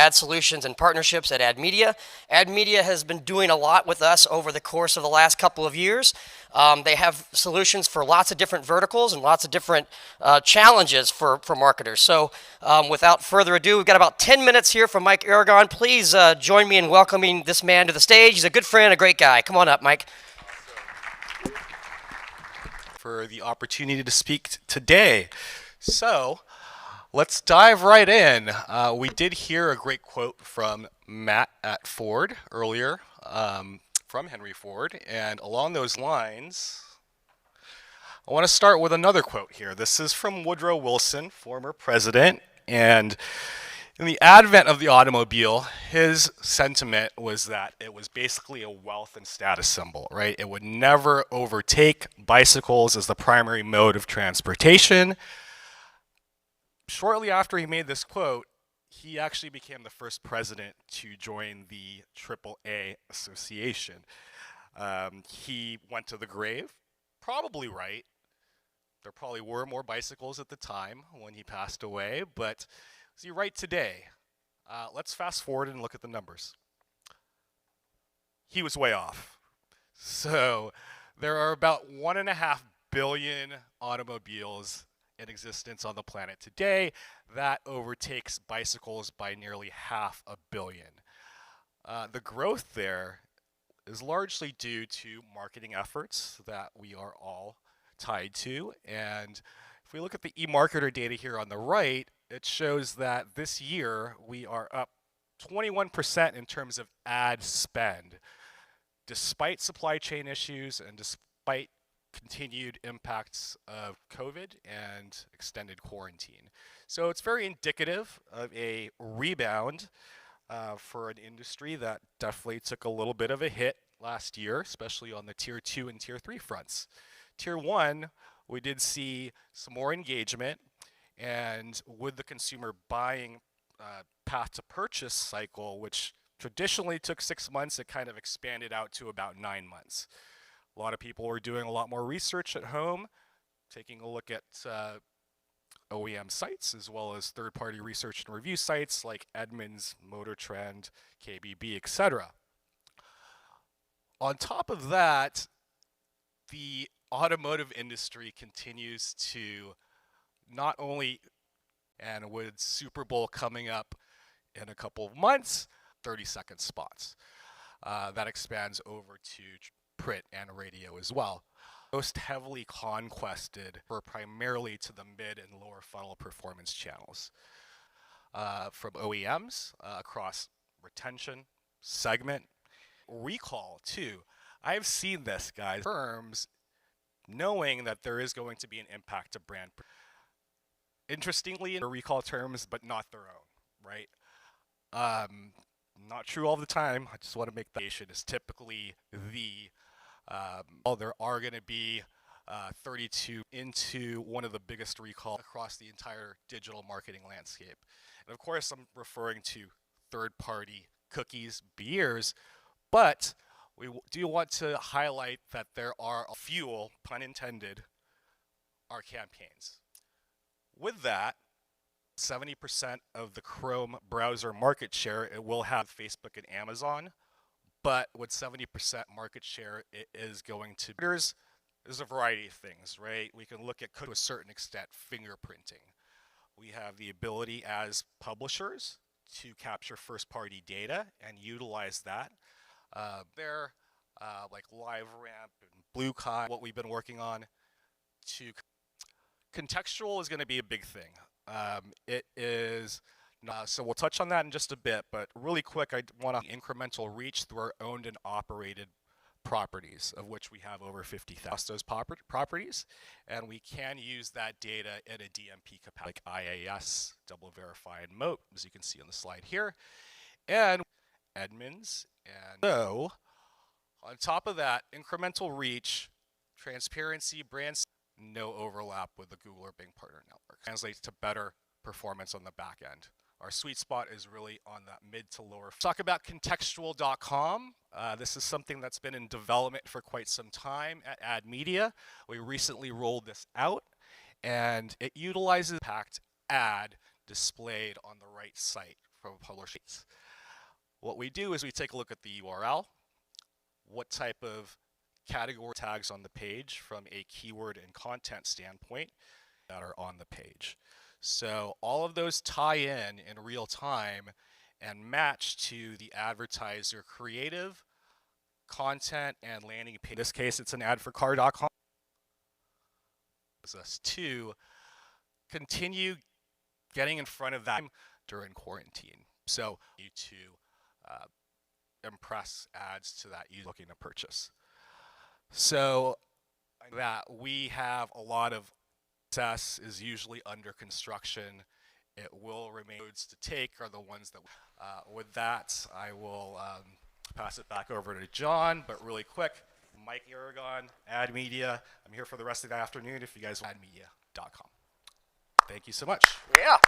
ad solutions and partnerships at AdMedia. AdMedia has been doing a lot with us over the course of the last couple of years. They have solutions for lots of different verticals and lots of different challenges for marketers. So without further ado, we've got about 10 minutes here from Mike Aragon. Please join me in welcoming this man to the stage. He's a good friend, a great guy. Come on up, Mike. For the opportunity to speak today. So let's dive right in. We did hear a great quote from Matt at Ford earlier, from Henry Ford, and along those lines, I want to start with another quote here. This is from Woodrow Wilson, former president, and in the advent of the automobile, his sentiment was that it was basically a wealth and status symbol, right? It would never overtake bicycles as the primary mode of transportation. Shortly after he made this quote, he actually became the first president to join the AAA Association. He went to the grave, probably right. There probably were more bicycles at the time when he passed away, but is he right today? Let's fast forward and look at the numbers. He was way off. So there are about 1.5 billion automobiles in existence on the planet today. That overtakes bicycles by nearly 500 million. The growth there is largely due to marketing efforts that we are all tied to. And if we look at the eMarketer data here on the right, it shows that this year we are up 21% in terms of ad spend, despite supply chain issues and despite continued impacts of COVID and extended quarantine. So it's very indicative of a rebound for an industry that definitely took a little bit of a hit last year, especially on the tier 2 and tier 3 fronts. Tier 1, we did see some more engagement, and with the consumer buying path to purchase cycle, which traditionally took 6 months, it kind of expanded out to about 9 months. A lot of people were doing a lot more research at home, taking a look at OEM sites as well as third-party research and review sites like Edmunds, Motor Trend, KBB, etc. On top of that, the automotive industry continues to not only, and with Super Bowl coming up in a couple of months, 30-second spots. That expands over to print and radio as well. Most heavily conquested were primarily to the mid and lower funnel performance channels. From OEMs across retention, segment, recall too. I've seen this, guys. Firms knowing that there is going to be an impact to brand. Interestingly, in recall terms, but not their own, right? Not true all the time. I just want to make that is typically the there are going to be 32 into one of the biggest recalls across the entire digital marketing landscape. And of course, I'm referring to third-party cookies, beers, but we do want to highlight that there are fuel, pun intended, our campaigns. With that, 70% of the Chrome browser market share, it will have Facebook and Amazon, but with 70% market share, it is going to... There's a variety of things, right? We can look at, to a certain extent, fingerprinting. We have the ability as publishers to capture first-party data and utilize that. Like LiveRamp and BlueKai, what we've been working on. Contextual is going to be a big thing. It is, so we'll touch on that in just a bit, but really quick, I want to incremental reach through our owned and operated properties, of which we have over 50,000 those properties, and we can use that data in a DMP capacity, like IAS, Double Verify, and Moat, as you can see on the slide here, and Edmunds. And so, on top of that, incremental reach, transparency, brand, no overlap with the Google or Bing partner network. Translates to better performance on the back end. Our sweet spot is really on that mid to lower. Talk about contextual.com. This is something that's been in development for quite some time at AdMedia. We recently rolled this out, and it utilizes impact ad displayed on the right site from a publisher. What we do is we take a look at the URL, what type of category tags on the page from a keyword and content standpoint that are on the page. So all of those tie in real time and match to the advertiser creative, content, and landing page. In this case, it's an ad for car.com. Us to continue getting in front of that during quarantine. So you to impress ads to that user looking to purchase. So that we have a lot of success is usually under construction. It will remain. Roads to take are the ones that. With that, I will pass it back over to John. But really quick, Mike Aragon, AdMedia. I'm here for the rest of the afternoon. If you guys want admedia.com. Thank you so much. Yeah.